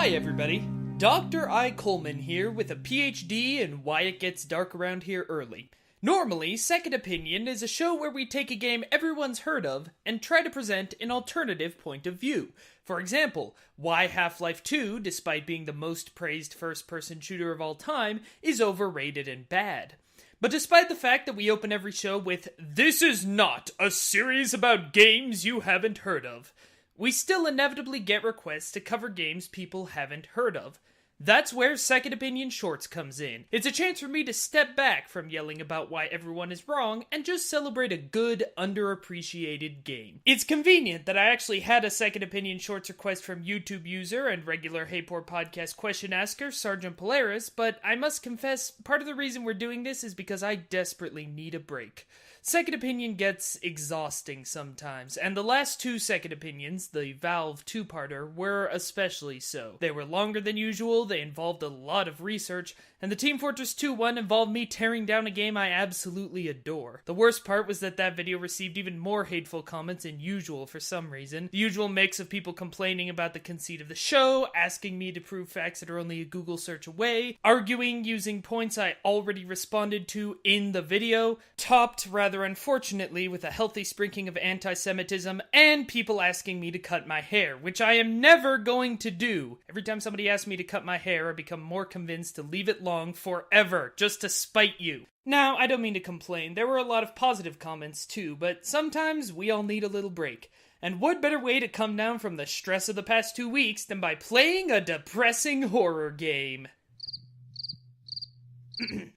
Hi everybody, Dr. I. Coleman here with a PhD in why it gets dark around here early. Normally, Second Opinion is a show where we take a game everyone's heard of and try to present an alternative point of view. For example, why Half-Life 2, despite being the most praised first-person shooter of all time, is overrated and bad. But despite the fact that we open every show with, "This is not a series about games you haven't heard of," we still inevitably get requests to cover games people haven't heard of. That's where Second Opinion Shorts comes in. It's a chance for me to step back from yelling about why everyone is wrong and just celebrate a good, underappreciated game. It's convenient that I actually had a Second Opinion Shorts request from YouTube user and regular Hey Poor Podcast question asker, Sergeant Polaris, but I must confess, part of the reason we're doing this is because I desperately need a break. Second Opinion gets exhausting sometimes, and the last two Second Opinions, the Valve two-parter, were especially so. They were longer than usual, they involved a lot of research, and the Team Fortress 2 one involved me tearing down a game I absolutely adore. The worst part was that video received even more hateful comments than usual for some reason. The usual mix of people complaining about the conceit of the show, asking me to prove facts that are only a Google search away, arguing using points I already responded to in the video, topped rather unfortunately with a healthy sprinkling of anti-Semitism, and people asking me to cut my hair, which I am never going to do. Every time somebody asks me to cut my hair, I become more convinced to leave it long forever, just to spite you. Now, I don't mean to complain, there were a lot of positive comments too, but sometimes we all need a little break. And what better way to come down from the stress of the past 2 weeks than by playing a depressing horror game?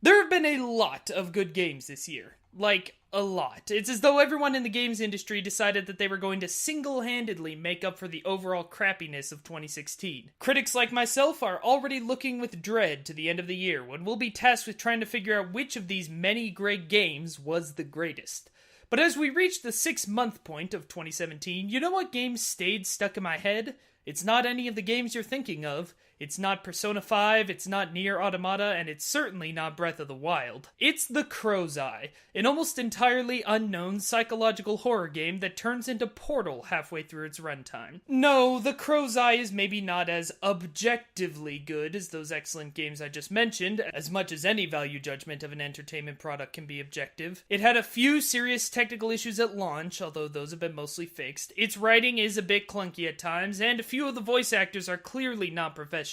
There have been a lot of good games this year. Like, a lot. It's as though everyone in the games industry decided that they were going to single-handedly make up for the overall crappiness of 2016. Critics like myself are already looking with dread to the end of the year, when we'll be tasked with trying to figure out which of these many great games was the greatest. But as we reach the 6-month point of 2017, you know what game stayed stuck in my head? It's not any of the games you're thinking of. It's not Persona 5, it's not Nier Automata, and it's certainly not Breath of the Wild. It's The Crow's Eye, an almost entirely unknown psychological horror game that turns into Portal halfway through its runtime. No, The Crow's Eye is maybe not as objectively good as those excellent games I just mentioned, as much as any value judgment of an entertainment product can be objective. It had a few serious technical issues at launch, although those have been mostly fixed. Its writing is a bit clunky at times, and a few of the voice actors are clearly not professional,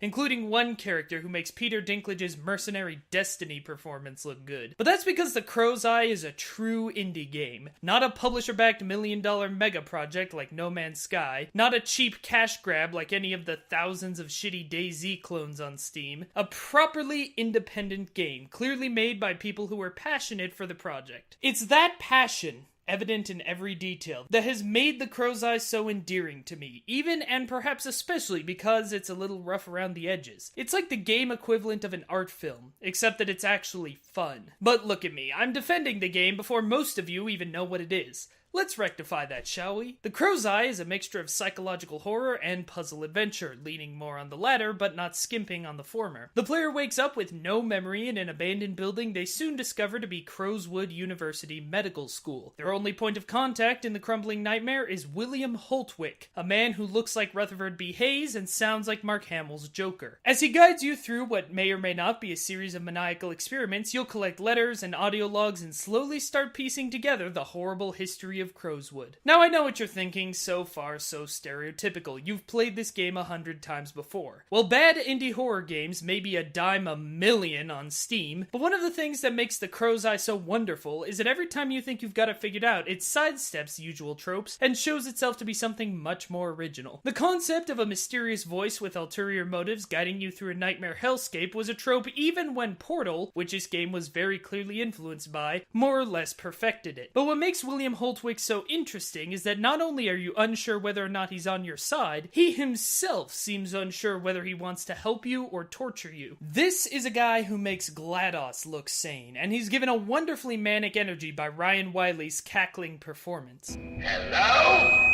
including one character who makes Peter Dinklage's mercenary Destiny performance look good. But that's because The Crow's Eye is a true indie game, not a publisher-backed million-dollar mega project like No Man's Sky, not a cheap cash grab like any of the thousands of shitty DayZ clones on Steam, a properly independent game, clearly made by people who were passionate for the project. It's that passion, evident in every detail, that has made The Crow's Eye so endearing to me, even and perhaps especially because it's a little rough around the edges. It's like the game equivalent of an art film, except that it's actually fun. But look at me, I'm defending the game before most of you even know what it is. Let's rectify that, shall we? The Crow's Eye is a mixture of psychological horror and puzzle adventure, leaning more on the latter, but not skimping on the former. The player wakes up with no memory in an abandoned building they soon discover to be Crowswood University Medical School. Their only point of contact in the crumbling nightmare is William Holtwick, a man who looks like Rutherford B. Hayes and sounds like Mark Hamill's Joker. As he guides you through what may or may not be a series of maniacal experiments, you'll collect letters and audio logs and slowly start piecing together the horrible history of Crowswood. Now I know what you're thinking, so far so stereotypical. You've played this game 100 times before. Well, bad indie horror games may be a dime a million on Steam, but one of the things that makes The Crow's Eye so wonderful is that every time you think you've got it figured out, it sidesteps usual tropes and shows itself to be something much more original. The concept of a mysterious voice with ulterior motives guiding you through a nightmare hellscape was a trope even when Portal, which this game was very clearly influenced by, more or less perfected it. But what makes William Holtwick so interesting is that not only are you unsure whether or not he's on your side, he himself seems unsure whether he wants to help you or torture you. This is a guy who makes GLaDOS look sane, and he's given a wonderfully manic energy by Ryan Wiley's cackling performance. Hello?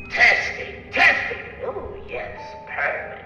Testing, testing. Oh, yes, perfect.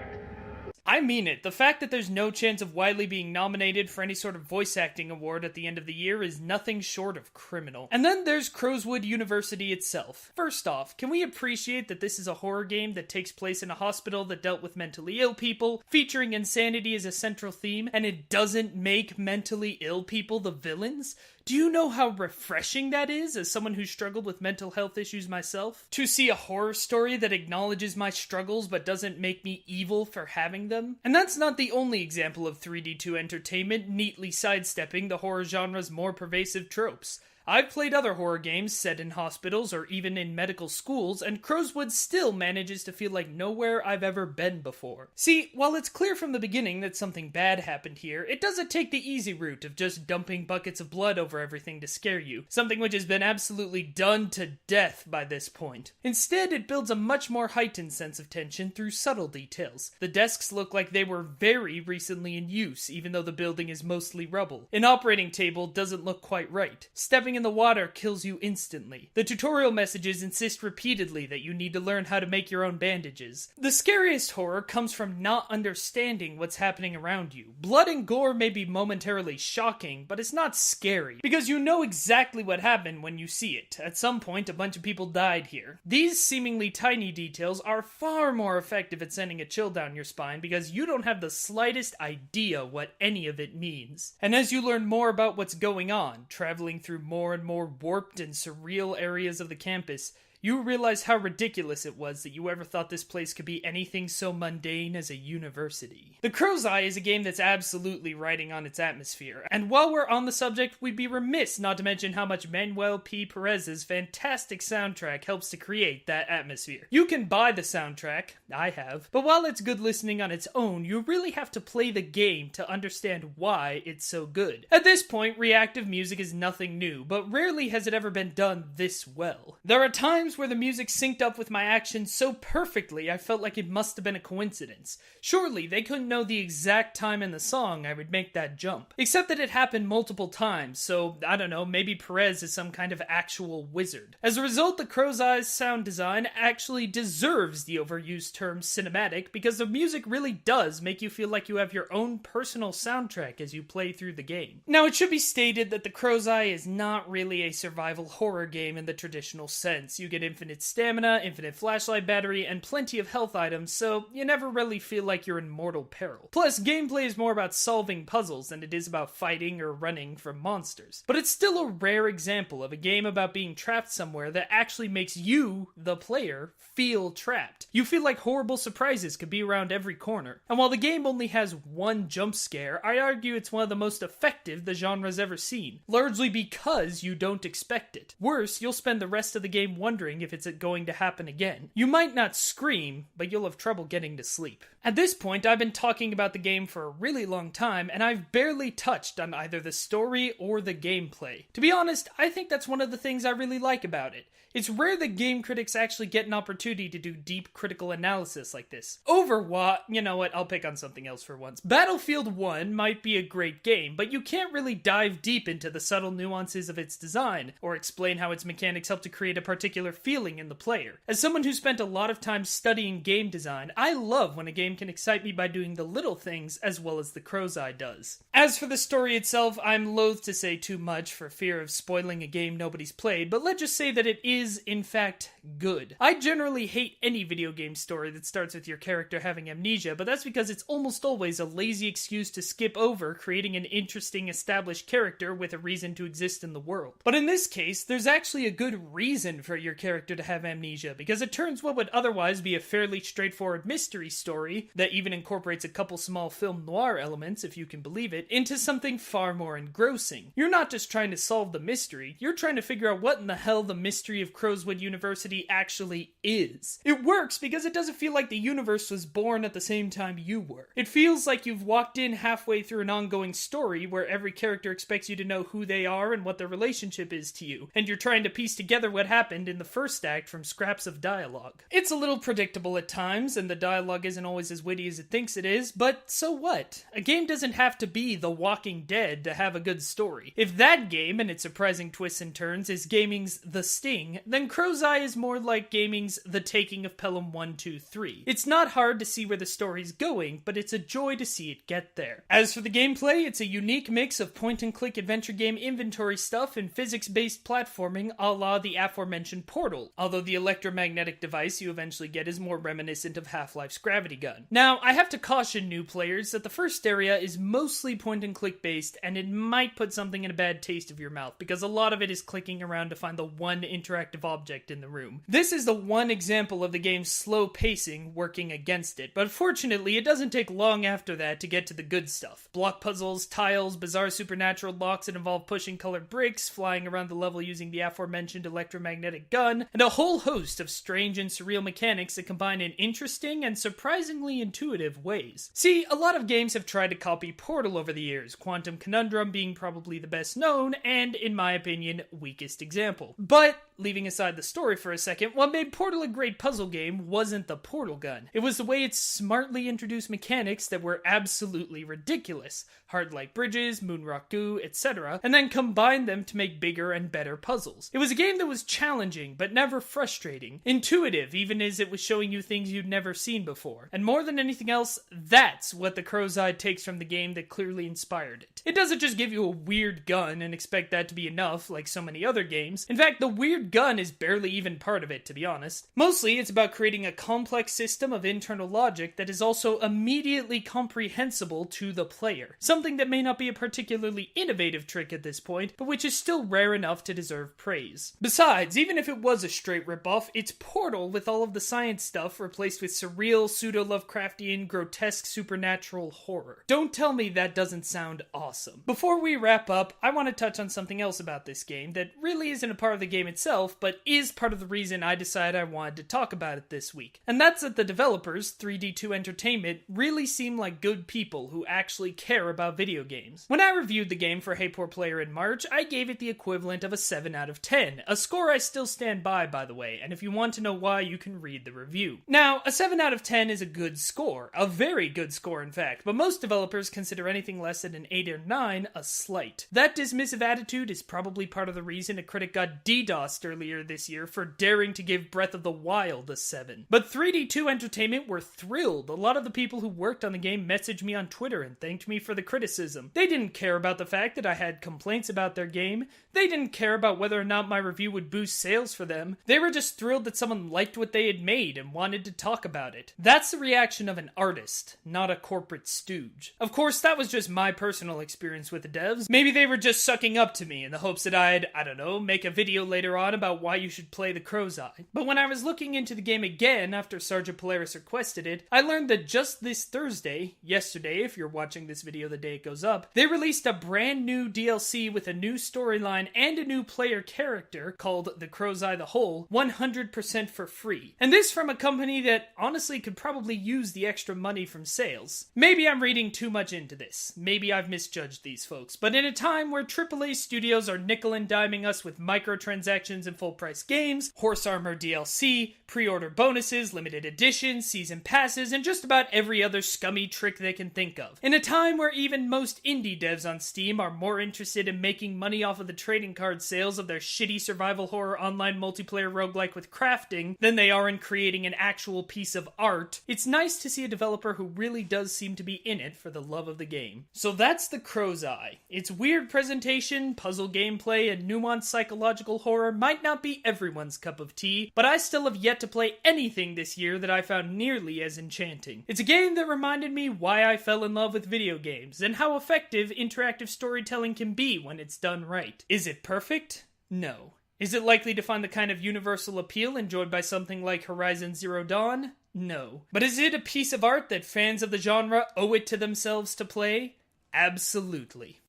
I mean it. The fact that there's no chance of Wily being nominated for any sort of voice acting award at the end of the year is nothing short of criminal. And then there's Crowswood University itself. First off, can we appreciate that this is a horror game that takes place in a hospital that dealt with mentally ill people, featuring insanity as a central theme, and it doesn't make mentally ill people the villains? Do you know how refreshing that is, as someone who struggled with mental health issues myself? To see a horror story that acknowledges my struggles but doesn't make me evil for having them? And that's not the only example of 3D2 entertainment neatly sidestepping the horror genre's more pervasive tropes. I've played other horror games set in hospitals or even in medical schools, and Crowswood still manages to feel like nowhere I've ever been before. See, while it's clear from the beginning that something bad happened here, it doesn't take the easy route of just dumping buckets of blood over everything to scare you, something which has been absolutely done to death by this point. Instead, it builds a much more heightened sense of tension through subtle details. The desks look like they were very recently in use, even though the building is mostly rubble. An operating table doesn't look quite right. Stepping in the water kills you instantly. The tutorial messages insist repeatedly that you need to learn how to make your own bandages. The scariest horror comes from not understanding what's happening around you. Blood and gore may be momentarily shocking, but it's not scary, because you know exactly what happened when you see it. At some point, a bunch of people died here. These seemingly tiny details are far more effective at sending a chill down your spine, because you don't have the slightest idea what any of it means. And as you learn more about what's going on, traveling through more and more warped and surreal areas of the campus, you realize how ridiculous it was that you ever thought this place could be anything so mundane as a university. The Crow's Eye is a game that's absolutely riding on its atmosphere, and while we're on the subject, we'd be remiss not to mention how much Manuel P. Perez's fantastic soundtrack helps to create that atmosphere. You can buy the soundtrack, I have, but while it's good listening on its own, you really have to play the game to understand why it's so good. At this point, reactive music is nothing new, but rarely has it ever been done this well. There are times where the music synced up with my actions so perfectly I felt like it must have been a coincidence. Surely they couldn't know the exact time in the song I would make that jump. Except that it happened multiple times, so I don't know, maybe Perez is some kind of actual wizard. As a result, the Crow's Eye's sound design actually deserves the overused term cinematic, because the music really does make you feel like you have your own personal soundtrack as you play through the game. Now, it should be stated that the Crow's Eye is not really a survival horror game in the traditional sense. You get infinite stamina, infinite flashlight battery, and plenty of health items, so you never really feel like you're in mortal peril. Plus, gameplay is more about solving puzzles than it is about fighting or running from monsters. But it's still a rare example of a game about being trapped somewhere that actually makes you, the player, feel trapped. You feel like horrible surprises could be around every corner. And while the game only has one jump scare, I argue it's one of the most effective the genre's ever seen, largely because you don't expect it. Worse, you'll spend the rest of the game wondering if it's going to happen again. You might not scream, but you'll have trouble getting to sleep. At this point, I've been talking about the game for a really long time, and I've barely touched on either the story or the gameplay. To be honest, I think that's one of the things I really like about it. It's rare that game critics actually get an opportunity to do deep critical analysis like this. You know what, I'll pick on something else for once. Battlefield 1 might be a great game, but you can't really dive deep into the subtle nuances of its design, or explain how its mechanics help to create a particular feeling in the player. As someone who spent a lot of time studying game design, I love when a game can excite me by doing the little things as well as the Crow's Eye does. As for the story itself, I'm loath to say too much for fear of spoiling a game nobody's played, but let's just say that it is, in fact, good. I generally hate any video game story that starts with your character having amnesia, but that's because it's almost always a lazy excuse to skip over creating an interesting established character with a reason to exist in the world. But in this case, there's actually a good reason for your character to have amnesia, because it turns what would otherwise be a fairly straightforward mystery story, that even incorporates a couple small film noir elements, if you can believe it, into something far more engrossing. You're not just trying to solve the mystery, you're trying to figure out what in the hell the mystery of Crowswood University actually is. It works because it doesn't feel like the universe was born at the same time you were. It feels like you've walked in halfway through an ongoing story where every character expects you to know who they are and what their relationship is to you, and you're trying to piece together what happened in the first act from scraps of dialogue. It's a little predictable at times, and the dialogue isn't always as witty as it thinks it is, but so what? A game doesn't have to be The Walking Dead to have a good story. If that game, and its surprising twists and turns, is gaming's The Sting, then Crow's Eye is more like gaming's The Taking of Pelham 1, 2, 3. It's not hard to see where the story's going, but it's a joy to see it get there. As for the gameplay, it's a unique mix of point-and-click adventure game inventory stuff and physics-based platforming a la the aforementioned Portal, although the electromagnetic device you eventually get is more reminiscent of Half-Life's gravity gun. Now, I have to caution new players that the first area is mostly point-and-click based, and it might put something in a bad taste of your mouth, because a lot of it is clicking around to find the one interactive object in the room. This is the one example of the game's slow pacing working against it, but fortunately it doesn't take long after that to get to the good stuff. Block puzzles, tiles, bizarre supernatural locks that involve pushing colored bricks, flying around the level using the aforementioned electromagnetic gun, and a whole host of strange and surreal mechanics that combine in interesting and surprisingly intuitive ways. See, a lot of games have tried to copy Portal over the years, Quantum Conundrum being probably the best known, and, in my opinion, weakest example. But, leaving aside the story for a second, what made Portal a great puzzle game wasn't the portal gun. It was the way it smartly introduced mechanics that were absolutely ridiculous. Hard-like bridges, moonrock goo, etc., and then combined them to make bigger and better puzzles. It was a game that was challenging, but never frustrating. Intuitive, even as it was showing you things you'd never seen before. And more than anything else, that's what the Crow's Eye takes from the game that clearly inspired it. It doesn't just give you a weird gun and expect that to be enough, like so many other games. In fact, the weird gun is barely even part of it, to be honest. Mostly, it's about creating a complex system of internal logic that is also immediately comprehensible to the player. Something that may not be a particularly innovative trick at this point, but which is still rare enough to deserve praise. Besides, even if it was a straight ripoff, it's Portal with all of the science stuff replaced with surreal, pseudo-Lovecraftian, grotesque supernatural horror. Don't tell me that doesn't sound awesome. Before we wrap up, I want to touch on something else about this game that really isn't a part of the game itself, but is part of the reason I decided I wanted to talk about it this week. And that's that the developers, 3D2 Entertainment, really seem like good people who actually care about video games. When I reviewed the game for Hey Poor Player in March, I gave it the equivalent of a 7 out of 10, a score I still stand by the way, and if you want to know why, you can read the review. Now, a 7 out of 10 is a good score, a very good score in fact, but most developers consider anything less than an 8 or 9 a slight. That dismissive attitude is probably part of the reason a critic got DDoSed earlier this year for daring to give Breath of the Wild a 7. But 3D2 Entertainment were thrilled. A lot of the people who worked on the game messaged me on Twitter and thanked me for the criticism. They didn't care about the fact that I had complaints about their game. They didn't care about whether or not my review would boost sales for them. They were just thrilled that someone liked what they had made and wanted to talk about it. That's the reaction of an artist, not a corporate stooge. Of course, that was just my personal experience with the devs. Maybe they were just sucking up to me in the hopes that I'd, I don't know, make a video later on about why you should play the Crow's Eye. But when I was looking into the game again after Sergeant Polaris requested it, I learned that just this Thursday, yesterday if you're watching this video the day it goes up, they released a brand new DLC with a new storyline and a new player character called The Crow's Eye the Whole, 100% for free. And this from a company that honestly could probably use the extra money from sales. Maybe I'm reading too much into this. Maybe I've misjudged these folks. But in a time where AAA studios are nickel and diming us with microtransactions and full price games, Horse Armor DLC, pre-order bonuses, limited editions, season passes, and just about every other scummy trick they can think of. In a time where even most indie devs on Steam are more interested in making money off of the trading card sales of their shitty survival horror online multiplayer roguelike with crafting than they are in creating an actual piece of art, it's nice to see a developer who really does seem to be in it for the love of the game. So that's The Crow's Eye. Its weird presentation, puzzle gameplay, and nuanced psychological horror might not be everyone's cup of tea, but I still have yet to play anything this year that I found nearly as enchanting. It's a game that reminded me why I fell in love with video games, and how effective interactive storytelling can be when it's done right. Is it perfect? No. Is it likely to find the kind of universal appeal enjoyed by something like Horizon Zero Dawn? No. But is it a piece of art that fans of the genre owe it to themselves to play? Absolutely.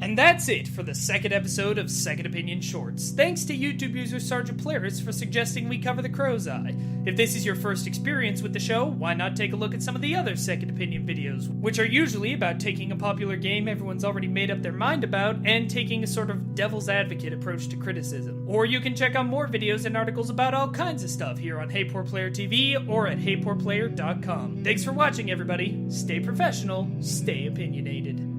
And that's it for the second episode of Second Opinion Shorts. Thanks to YouTube user Sergeant Polaris for suggesting we cover the Crow's Eye. If this is your first experience with the show, why not take a look at some of the other Second Opinion videos, which are usually about taking a popular game everyone's already made up their mind about and taking a sort of devil's advocate approach to criticism. Or you can check out more videos and articles about all kinds of stuff here on Hey Poor Player TV or at heypoorplayer.com. Thanks for watching, everybody. Stay professional, stay opinionated.